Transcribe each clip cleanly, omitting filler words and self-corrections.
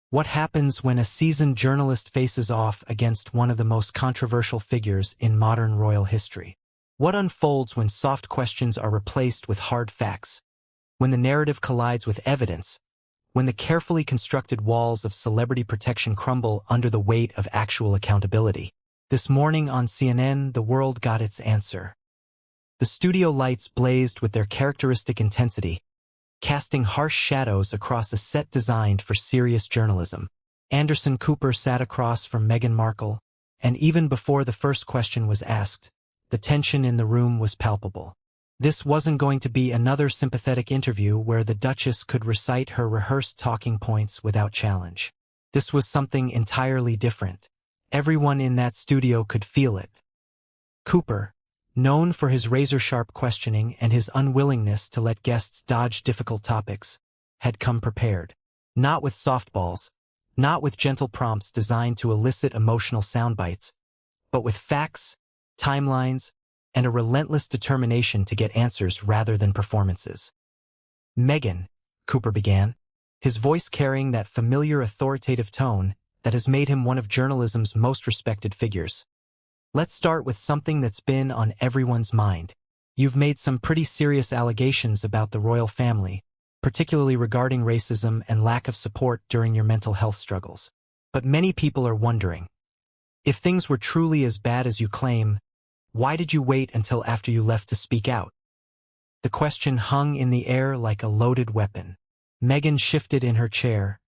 What happens when a seasoned journalist faces off against one of the most controversial figures in modern royal history? What unfolds when soft questions are replaced with hard facts? When the narrative collides with evidence? When the carefully constructed walls of celebrity protection crumble under the weight of actual accountability? This morning on CNN, the world got its answer. The studio lights blazed with their characteristic intensity, casting harsh shadows across a set designed for serious journalism. Anderson Cooper sat across from Meghan Markle, and even before the first question was asked, the tension in the room was palpable. This wasn't going to be another sympathetic interview where the Duchess could recite her rehearsed talking points without challenge. This was something entirely different. Everyone in that studio could feel it. Cooper, known for his razor-sharp questioning and his unwillingness to let guests dodge difficult topics, had come prepared. Not with softballs, not with gentle prompts designed to elicit emotional soundbites, but with facts, timelines, and a relentless determination to get answers rather than performances. "Meghan," Cooper began, his voice carrying that familiar authoritative tone that has made him one of journalism's most respected figures. "Let's start with something that's been on everyone's mind. You've made some pretty serious allegations about the royal family, particularly regarding racism and lack of support during your mental health struggles. But many people are wondering, if things were truly as bad as you claim, why did you wait until after you left to speak out?" The question hung in the air like a loaded weapon. Meghan shifted in her chair,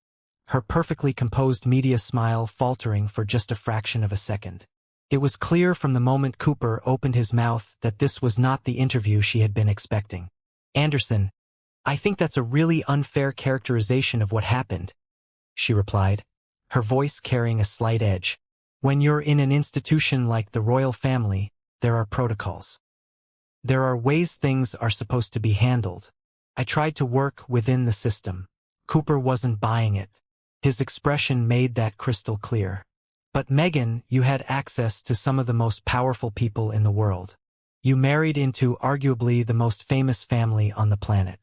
her perfectly composed media smile faltering for just a fraction of a second. It was clear from the moment Cooper opened his mouth that this was not the interview she had been expecting. "Anderson, I think that's a really unfair characterization of what happened," she replied, her voice carrying a slight edge. "When you're in an institution like the royal family, there are protocols. There are ways things are supposed to be handled. I tried to work within the system." Cooper wasn't buying it. His expression made that crystal clear. "But Meghan, you had access to some of the most powerful people in the world. You married into arguably the most famous family on the planet.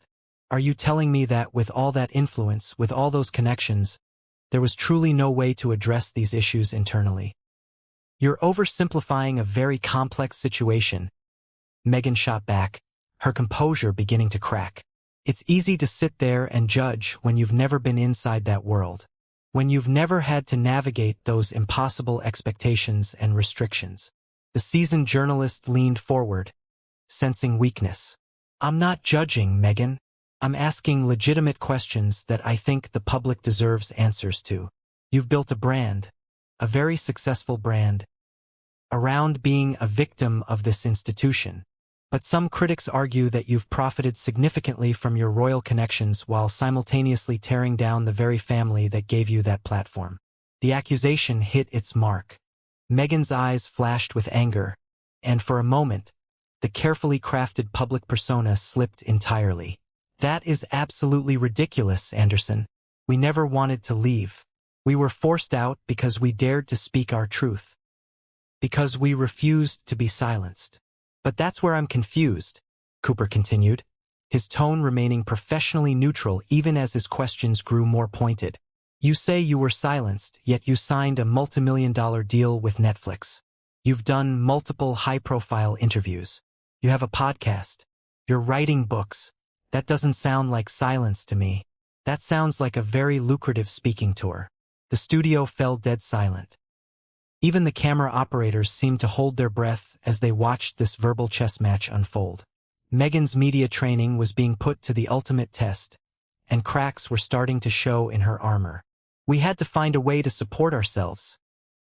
Are you telling me that with all that influence, with all those connections, there was truly no way to address these issues internally? You're oversimplifying a very complex situation." Meghan shot back, her composure beginning to crack. "It's easy to sit there and judge when you've never been inside that world, when you've never had to navigate those impossible expectations and restrictions." The seasoned journalist leaned forward, sensing weakness. "I'm not judging, Meghan. I'm asking legitimate questions that I think the public deserves answers to. You've built a brand, a very successful brand, around being a victim of this institution. But some critics argue that you've profited significantly from your royal connections while simultaneously tearing down the very family that gave you that platform." The accusation hit its mark. Meghan's eyes flashed with anger, and for a moment, the carefully crafted public persona slipped entirely. "That is absolutely ridiculous, Anderson. We never wanted to leave. We were forced out because we dared to speak our truth. Because we refused to be silenced." "But that's where I'm confused," Cooper continued, his tone remaining professionally neutral even as his questions grew more pointed. "You say you were silenced, yet you signed a multimillion-dollar deal with Netflix. You've done multiple high-profile interviews. You have a podcast. You're writing books. That doesn't sound like silence to me. That sounds like a very lucrative speaking tour." The studio fell dead silent. Even the camera operators seemed to hold their breath as they watched this verbal chess match unfold. Meghan's media training was being put to the ultimate test, and cracks were starting to show in her armor. "We had to find a way to support ourselves,"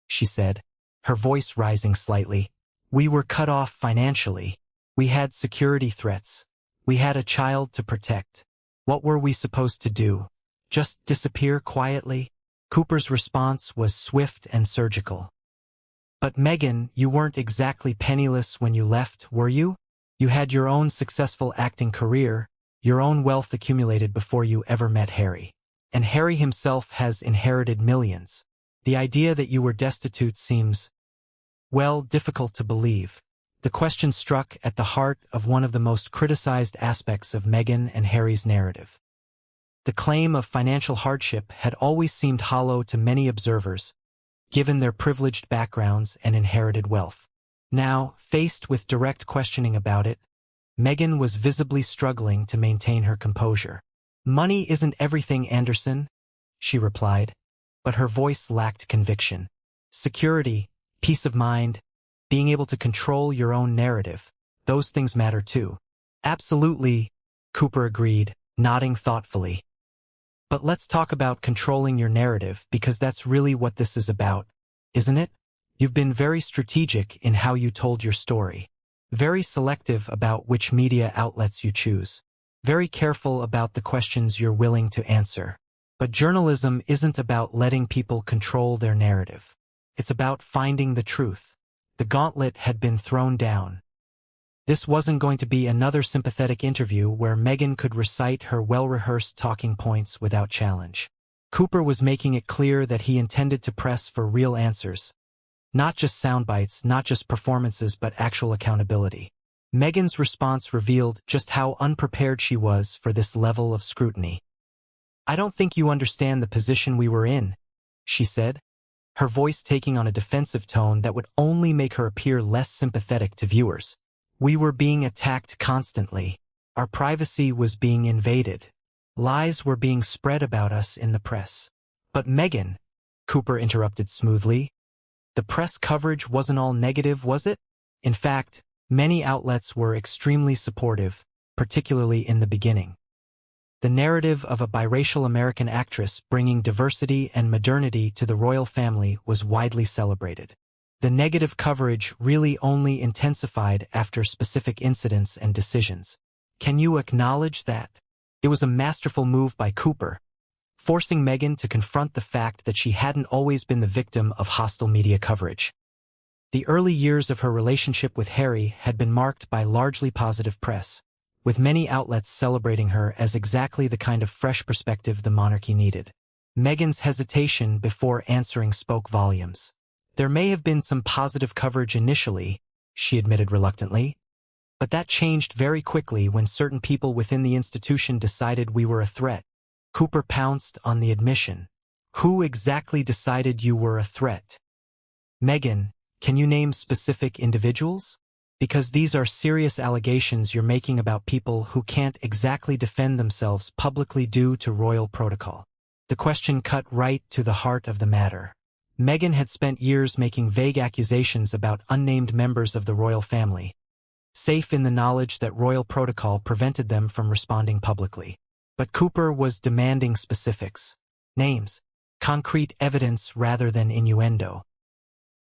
she said, her voice rising slightly. "We were cut off financially. We had security threats. We had a child to protect. What were we supposed to do? Just disappear quietly?" Cooper's response was swift and surgical. "But Meghan, you weren't exactly penniless when you left, were you? You had your own successful acting career, your own wealth accumulated before you ever met Harry. And Harry himself has inherited millions. The idea that you were destitute seems, well, difficult to believe." The question struck at the heart of one of the most criticized aspects of Meghan and Harry's narrative. The claim of financial hardship had always seemed hollow to many observers, given their privileged backgrounds and inherited wealth. Now, faced with direct questioning about it, Meghan was visibly struggling to maintain her composure. "Money isn't everything, Anderson," she replied, but her voice lacked conviction. "Security, peace of mind, being able to control your own narrative, those things matter too." "Absolutely," Cooper agreed, nodding thoughtfully. "But let's talk about controlling your narrative, because that's really what this is about, isn't it? You've been very strategic in how you told your story. Very selective about which media outlets you choose. Very careful about the questions you're willing to answer. But journalism isn't about letting people control their narrative. It's about finding the truth." The gauntlet had been thrown down. This wasn't going to be another sympathetic interview where Meghan could recite her well-rehearsed talking points without challenge. Cooper was making it clear that he intended to press for real answers. Not just sound bites, not just performances, but actual accountability. Meghan's response revealed just how unprepared she was for this level of scrutiny. "I don't think you understand the position we were in," she said, her voice taking on a defensive tone that would only make her appear less sympathetic to viewers. "We were being attacked constantly. Our privacy was being invaded. Lies were being spread about us in the press." "But Meghan," Cooper interrupted smoothly, "the press coverage wasn't all negative, was it? In fact, many outlets were extremely supportive, particularly in the beginning. The narrative of a biracial American actress bringing diversity and modernity to the royal family was widely celebrated. The negative coverage really only intensified after specific incidents and decisions. Can you acknowledge that?" It was a masterful move by Cooper, forcing Meghan to confront the fact that she hadn't always been the victim of hostile media coverage. The early years of her relationship with Harry had been marked by largely positive press, with many outlets celebrating her as exactly the kind of fresh perspective the monarchy needed. Meghan's hesitation before answering spoke volumes. "There may have been some positive coverage initially," she admitted reluctantly, "but that changed very quickly when certain people within the institution decided we were a threat." Cooper pounced on the admission. "Who exactly decided you were a threat?" "Meghan, can you name specific individuals? Because these are serious allegations you're making about people who can't exactly defend themselves publicly due to royal protocol." The question cut right to the heart of the matter. Meghan had spent years making vague accusations about unnamed members of the royal family, safe in the knowledge that royal protocol prevented them from responding publicly. But Cooper was demanding specifics, names, concrete evidence rather than innuendo.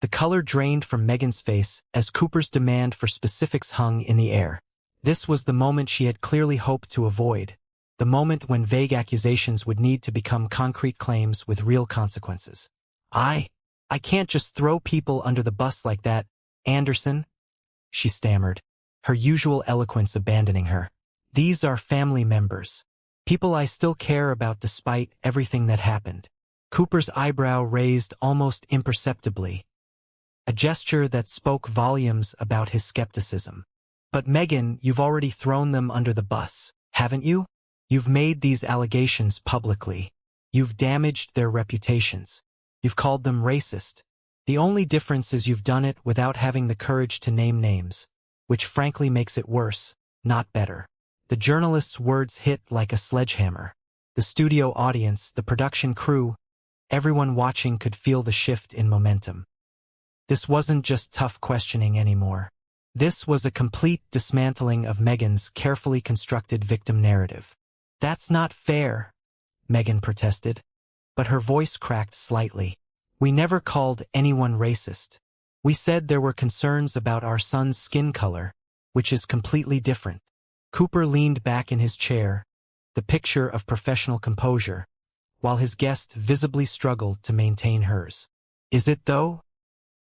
The color drained from Meghan's face as Cooper's demand for specifics hung in the air. This was the moment she had clearly hoped to avoid, the moment when vague accusations would need to become concrete claims with real consequences. I can't just throw people under the bus like that, Anderson," she stammered, her usual eloquence abandoning her. "These are family members. People I still care about despite everything that happened." Cooper's eyebrow raised almost imperceptibly, a gesture that spoke volumes about his skepticism. "But Meghan, you've already thrown them under the bus, haven't you? You've made these allegations publicly. You've damaged their reputations. You've called them racist. The only difference is you've done it without having the courage to name names, which frankly makes it worse, not better." The journalist's words hit like a sledgehammer. The studio audience, the production crew, everyone watching could feel the shift in momentum. This wasn't just tough questioning anymore. This was a complete dismantling of Meghan's carefully constructed victim narrative. "That's not fair," Meghan protested, but her voice cracked slightly. "We never called anyone racist. We said there were concerns about our son's skin color, which is completely different." Cooper leaned back in his chair, the picture of professional composure, while his guest visibly struggled to maintain hers. "Is it though?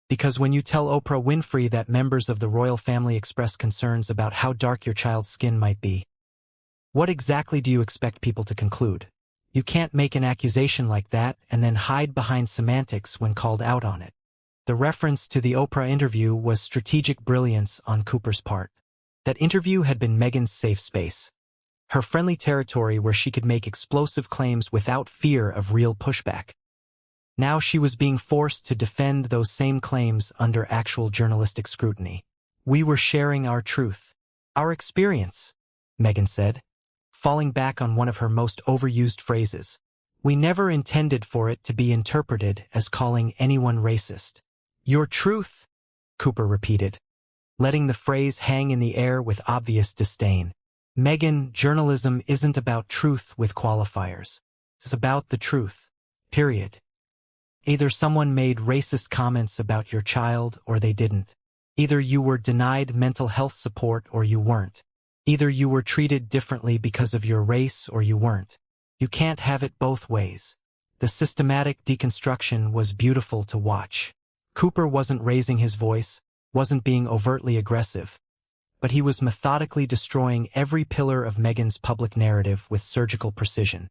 Because when you tell Oprah Winfrey that members of the royal family express concerns about how dark your child's skin might be, what exactly do you expect people to conclude? You can't make an accusation like that and then hide behind semantics when called out on it." The reference to the Oprah interview was strategic brilliance on Cooper's part. That interview had been Meghan's safe space, her friendly territory where she could make explosive claims without fear of real pushback. Now she was being forced to defend those same claims under actual journalistic scrutiny. "We were sharing our truth, our experience," Meghan said, falling back on one of her most overused phrases. "We never intended for it to be interpreted as calling anyone racist." "Your truth," Cooper repeated, letting the phrase hang in the air with obvious disdain. "Meghan, journalism isn't about truth with qualifiers. It's about the truth. Period. Either someone made racist comments about your child or they didn't. Either you were denied mental health support or you weren't. Either you were treated differently because of your race or you weren't. You can't have it both ways." The systematic deconstruction was beautiful to watch. Cooper wasn't raising his voice, wasn't being overtly aggressive, but he was methodically destroying every pillar of Meghan's public narrative with surgical precision.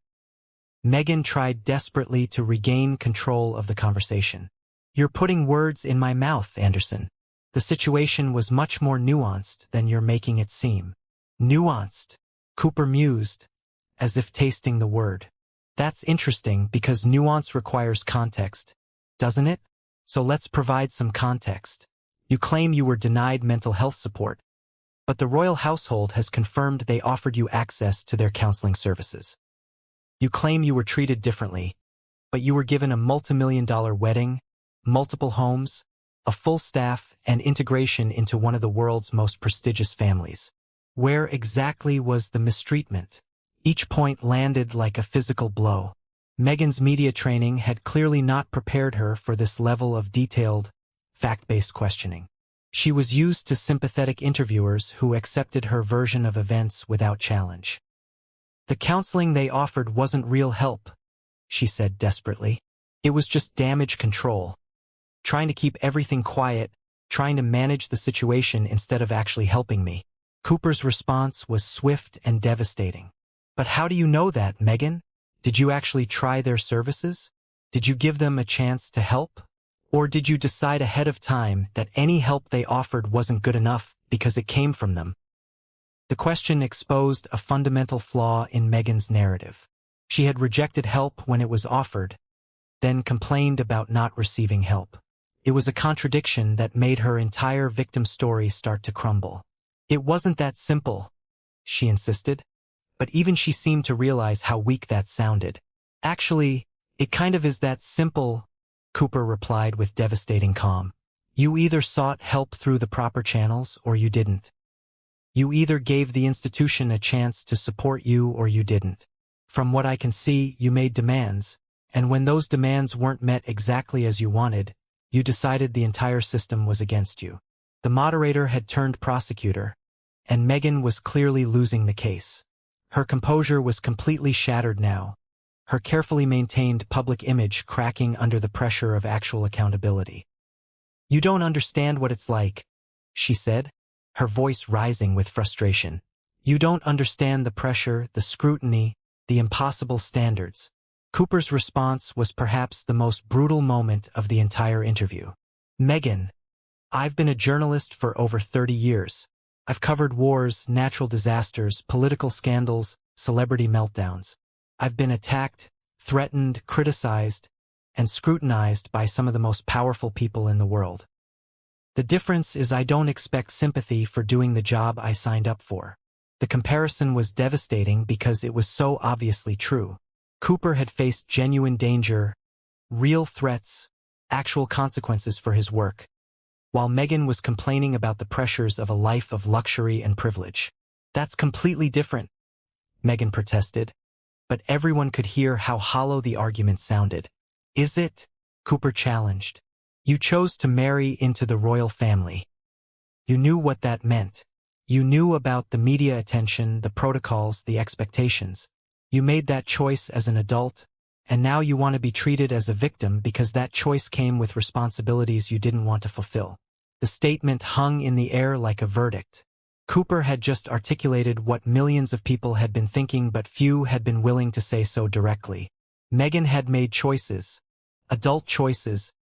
Meghan tried desperately to regain control of the conversation. "You're putting words in my mouth, Anderson. The situation was much more nuanced than you're making it seem." "Nuanced," Cooper mused, as if tasting the word. "That's interesting because nuance requires context, doesn't it? So let's provide some context. You claim you were denied mental health support, but the royal household has confirmed they offered you access to their counseling services. You claim you were treated differently, but you were given a multi-million-dollar wedding, multiple homes, a full staff, and integration into one of the world's most prestigious families. Where exactly was the mistreatment?" Each point landed like a physical blow. Meghan's media training had clearly not prepared her for this level of detailed, fact-based questioning. She was used to sympathetic interviewers who accepted her version of events without challenge. "The counseling they offered wasn't real help," she said desperately. "It was just damage control. Trying to keep everything quiet, trying to manage the situation instead of actually helping me." Cooper's response was swift and devastating. "But how do you know that, Meghan? Did you actually try their services? Did you give them a chance to help? Or did you decide ahead of time that any help they offered wasn't good enough because it came from them?" The question exposed a fundamental flaw in Meghan's narrative. She had rejected help when it was offered, then complained about not receiving help. It was a contradiction that made her entire victim story start to crumble. "It wasn't that simple," she insisted, but even she seemed to realize how weak that sounded. "Actually, it kind of is that simple," Cooper replied with devastating calm. "You either sought help through the proper channels or you didn't. You either gave the institution a chance to support you or you didn't. From what I can see, you made demands, and when those demands weren't met exactly as you wanted, you decided the entire system was against you." The moderator had turned prosecutor, and Meghan was clearly losing the case. Her composure was completely shattered now, her carefully maintained public image cracking under the pressure of actual accountability. "You don't understand what it's like," she said, her voice rising with frustration. "You don't understand the pressure, the scrutiny, the impossible standards." Cooper's response was perhaps the most brutal moment of the entire interview. "Meghan, I've been a journalist for over 30 years. I've covered wars, natural disasters, political scandals, celebrity meltdowns. I've been attacked, threatened, criticized, and scrutinized by some of the most powerful people in the world. The difference is I don't expect sympathy for doing the job I signed up for." The comparison was devastating because it was so obviously true. Cooper had faced genuine danger, real threats, actual consequences for his work, while Meghan was complaining about the pressures of a life of luxury and privilege. "That's completely different," Meghan protested, but everyone could hear how hollow the argument sounded. "Is it?" Cooper challenged. "You chose to marry into the royal family. You knew what that meant. You knew about the media attention, the protocols, the expectations. You made that choice as an adult, and now you want to be treated as a victim because that choice came with responsibilities you didn't want to fulfill." The statement hung in the air like a verdict. Cooper had just articulated what millions of people had been thinking, but few had been willing to say so directly. Meghan had made choices, adult choices,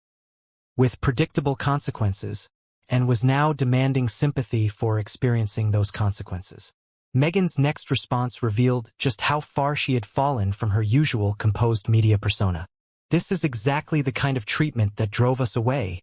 with predictable consequences, and was now demanding sympathy for experiencing those consequences. Meghan's next response revealed just how far she had fallen from her usual composed media persona. "This is exactly the kind of treatment that drove us away,"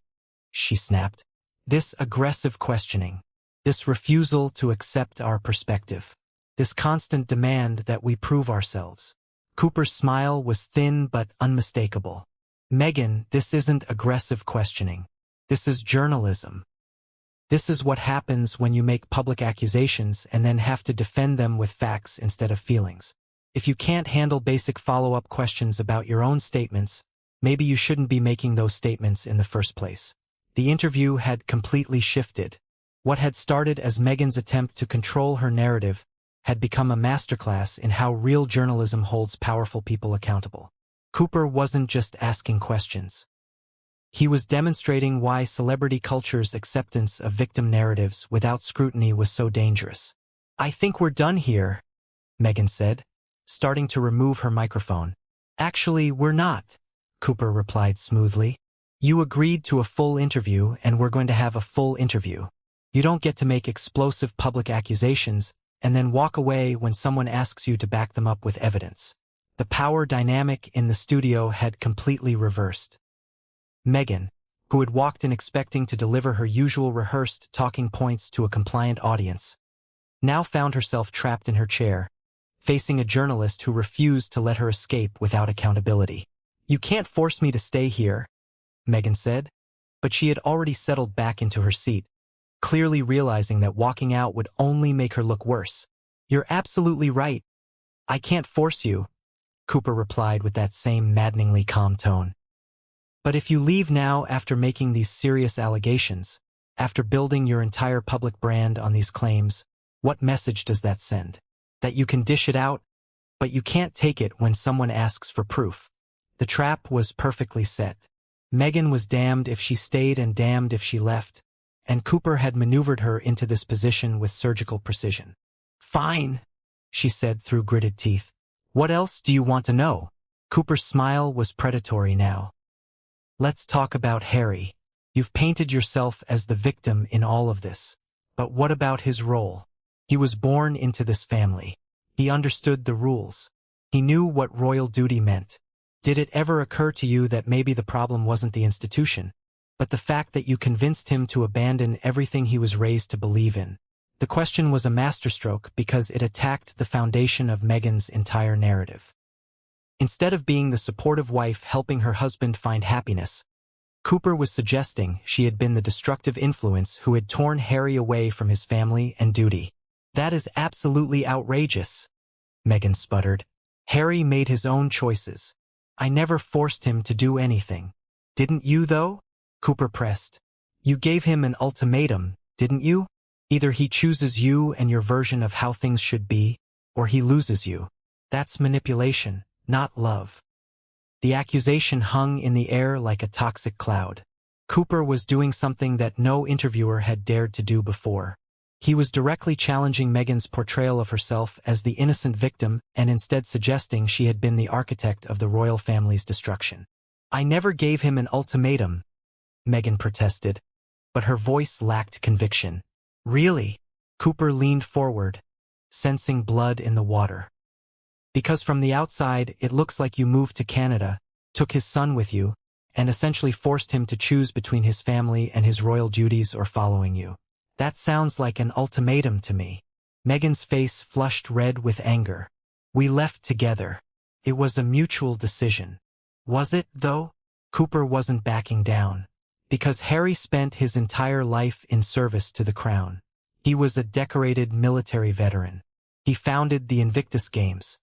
she snapped. "This aggressive questioning. This refusal to accept our perspective. This constant demand that we prove ourselves." Cooper's smile was thin but unmistakable. "Meghan, this isn't aggressive questioning. This is journalism. This is what happens when you make public accusations and then have to defend them with facts instead of feelings. If you can't handle basic follow-up questions about your own statements, maybe you shouldn't be making those statements in the first place." The interview had completely shifted. What had started as Meghan's attempt to control her narrative had become a masterclass in how real journalism holds powerful people accountable. Cooper wasn't just asking questions. He was demonstrating why celebrity culture's acceptance of victim narratives without scrutiny was so dangerous. "I think we're done here," Meghan said, starting to remove her microphone. "Actually, we're not," Cooper replied smoothly. "You agreed to a full interview and we're going to have a full interview. You don't get to make explosive public accusations and then walk away when someone asks you to back them up with evidence." The power dynamic in the studio had completely reversed. Meghan, who had walked in expecting to deliver her usual rehearsed talking points to a compliant audience, now found herself trapped in her chair, facing a journalist who refused to let her escape without accountability. "You can't force me to stay here," Meghan said, but she had already settled back into her seat, clearly realizing that walking out would only make her look worse. "You're absolutely right. I can't force you," Cooper replied with that same maddeningly calm tone. "But if you leave now after making these serious allegations, after building your entire public brand on these claims, what message does that send? That you can dish it out, but you can't take it when someone asks for proof." The trap was perfectly set. Meghan was damned if she stayed and damned if she left, and Cooper had maneuvered her into this position with surgical precision. "Fine," she said through gritted teeth. "What else do you want to know?" Cooper's smile was predatory now. "Let's talk about Harry. You've painted yourself as the victim in all of this. But what about his role? He was born into this family. He understood the rules. He knew what royal duty meant. Did it ever occur to you that maybe the problem wasn't the institution, but the fact that you convinced him to abandon everything he was raised to believe in?" The question was a masterstroke because it attacked the foundation of Meghan's entire narrative. Instead of being the supportive wife helping her husband find happiness, Cooper was suggesting she had been the destructive influence who had torn Harry away from his family and duty. "That is absolutely outrageous," Meghan sputtered. "Harry made his own choices. I never forced him to do anything." "Didn't you, though?" Cooper pressed. "You gave him an ultimatum, didn't you? Either he chooses you and your version of how things should be, or he loses you. That's manipulation, not love." The accusation hung in the air like a toxic cloud. Cooper was doing something that no interviewer had dared to do before. He was directly challenging Meghan's portrayal of herself as the innocent victim and instead suggesting she had been the architect of the royal family's destruction. "I never gave him an ultimatum," Meghan protested, but her voice lacked conviction. "Really?" Cooper leaned forward, sensing blood in the water. "Because from the outside it looks like you moved to Canada, took his son with you, and essentially forced him to choose between his family and his royal duties or following you. That sounds like an ultimatum to me." Meghan's face flushed red with anger. "We left together. It was a mutual decision." "Was it, though?" Cooper wasn't backing down. "Because Harry spent his entire life in service to the crown. He was a decorated military veteran. He founded the Invictus Games.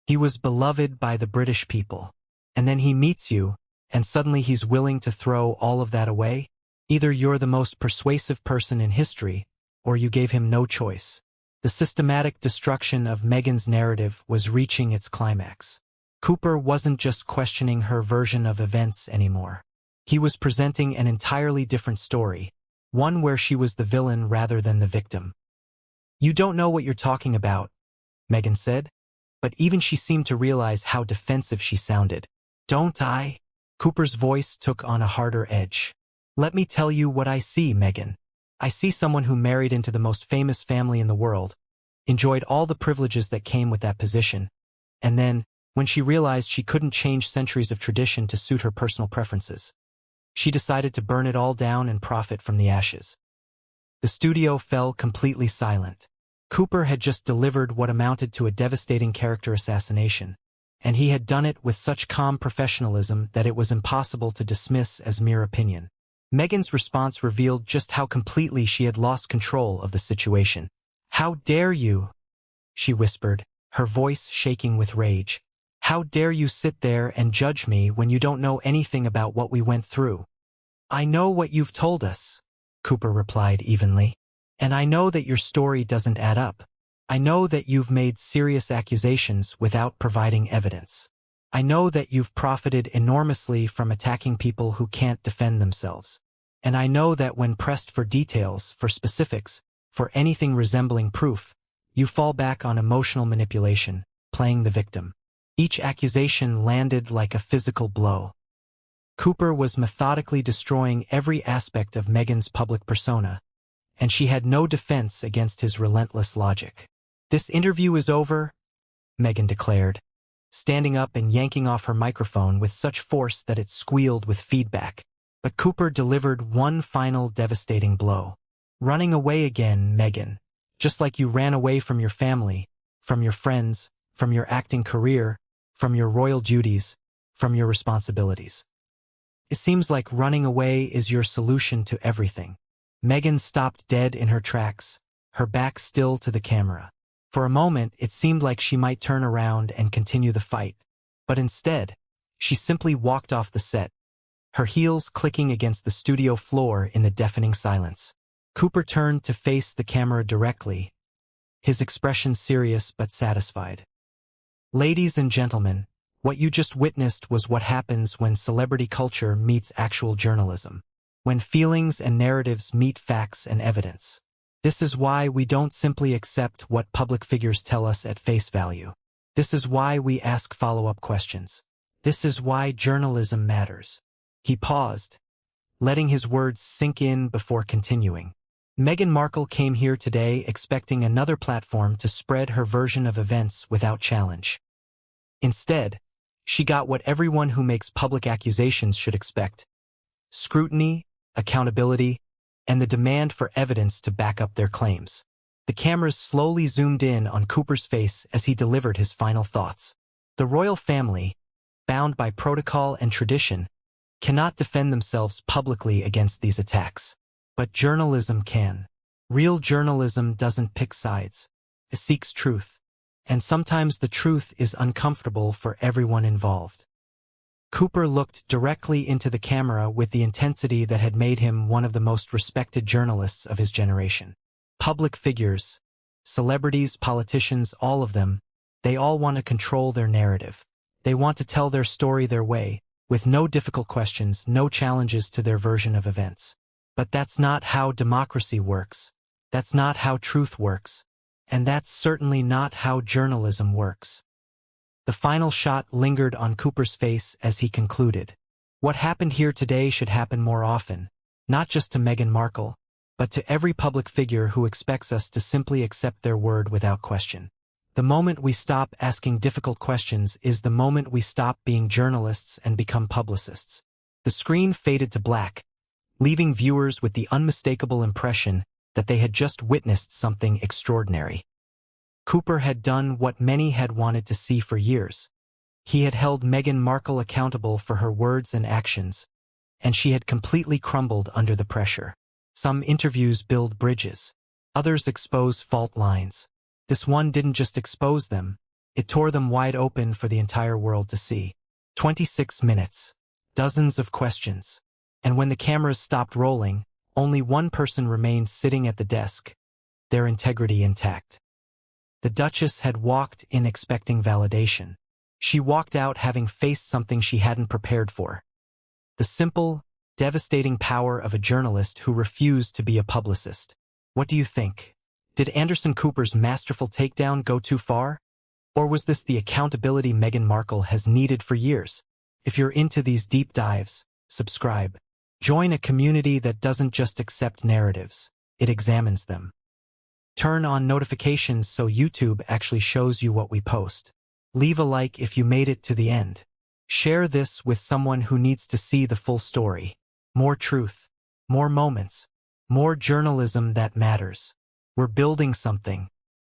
He was beloved by the British people. And then he meets you, and suddenly he's willing to throw all of that away? Either you're the most persuasive person in history, or you gave him no choice." The systematic destruction of Meghan's narrative was reaching its climax. Cooper wasn't just questioning her version of events anymore. He was presenting an entirely different story, one where she was the villain rather than the victim. "You don't know what you're talking about," Meghan said, but even she seemed to realize how defensive she sounded. "Don't I?" Cooper's voice took on a harder edge. "Let me tell you what I see, Meghan. I see someone who married into the most famous family in the world, enjoyed all the privileges that came with that position, and then, when she realized she couldn't change centuries of tradition to suit her personal preferences, she decided to burn it all down and profit from the ashes. The studio fell completely silent. Cooper had just delivered what amounted to a devastating character assassination, and he had done it with such calm professionalism that it was impossible to dismiss as mere opinion. Meghan's response revealed just how completely she had lost control of the situation. "How dare you?" she whispered, her voice shaking with rage. "How dare you sit there and judge me when you don't know anything about what we went through?" "I know what you've told us," Cooper replied evenly. "And I know that your story doesn't add up. I know that you've made serious accusations without providing evidence. I know that you've profited enormously from attacking people who can't defend themselves. And I know that when pressed for details, for specifics, for anything resembling proof, you fall back on emotional manipulation, playing the victim." Each accusation landed like a physical blow. Cooper was methodically destroying every aspect of Meghan's public persona, and she had no defense against his relentless logic. "This interview is over," Meghan declared, standing up and yanking off her microphone with such force that it squealed with feedback. But Cooper delivered one final devastating blow. "Running away again, Meghan, just like you ran away from your family, from your friends, from your acting career, from your royal duties, from your responsibilities. It seems like running away is your solution to everything." Meghan stopped dead in her tracks, her back still to the camera. For a moment, it seemed like she might turn around and continue the fight. But instead, she simply walked off the set, her heels clicking against the studio floor in the deafening silence. Cooper turned to face the camera directly, his expression serious but satisfied. "Ladies and gentlemen, what you just witnessed was what happens when celebrity culture meets actual journalism. When feelings and narratives meet facts and evidence. This is why we don't simply accept what public figures tell us at face value. This is why we ask follow-up questions. This is why journalism matters." He paused, letting his words sink in before continuing. "Meghan Markle came here today expecting another platform to spread her version of events without challenge. Instead, she got what everyone who makes public accusations should expect: scrutiny, accountability, and the demand for evidence to back up their claims." The cameras slowly zoomed in on Cooper's face as he delivered his final thoughts. The royal family, bound by protocol and tradition, cannot defend themselves publicly against these attacks. But journalism can. Real journalism doesn't pick sides. It seeks truth. And sometimes the truth is uncomfortable for everyone involved. Cooper looked directly into the camera with the intensity that had made him one of the most respected journalists of his generation. Public figures, celebrities, politicians, all of them, they all want to control their narrative. They want to tell their story their way, with no difficult questions, no challenges to their version of events. But that's not how democracy works. That's not how truth works. And that's certainly not how journalism works. The final shot lingered on Cooper's face as he concluded. What happened here today should happen more often, not just to Meghan Markle, but to every public figure who expects us to simply accept their word without question. The moment we stop asking difficult questions is the moment we stop being journalists and become publicists. The screen faded to black, leaving viewers with the unmistakable impression that they had just witnessed something extraordinary. Cooper had done what many had wanted to see for years. He had held Meghan Markle accountable for her words and actions, and she had completely crumbled under the pressure. Some interviews build bridges. Others expose fault lines. This one didn't just expose them, it tore them wide open for the entire world to see. 26 minutes. Dozens of questions. And when the cameras stopped rolling, only one person remained sitting at the desk, their integrity intact. The Duchess had walked in expecting validation. She walked out having faced something she hadn't prepared for. The simple, devastating power of a journalist who refused to be a publicist. What do you think? Did Anderson Cooper's masterful takedown go too far? Or was this the accountability Meghan Markle has needed for years? If you're into these deep dives, subscribe. Join a community that doesn't just accept narratives, it examines them. Turn on notifications so YouTube actually shows you what we post. Leave a like if you made it to the end. Share this with someone who needs to see the full story. More truth, more moments, more journalism that matters. We're building something,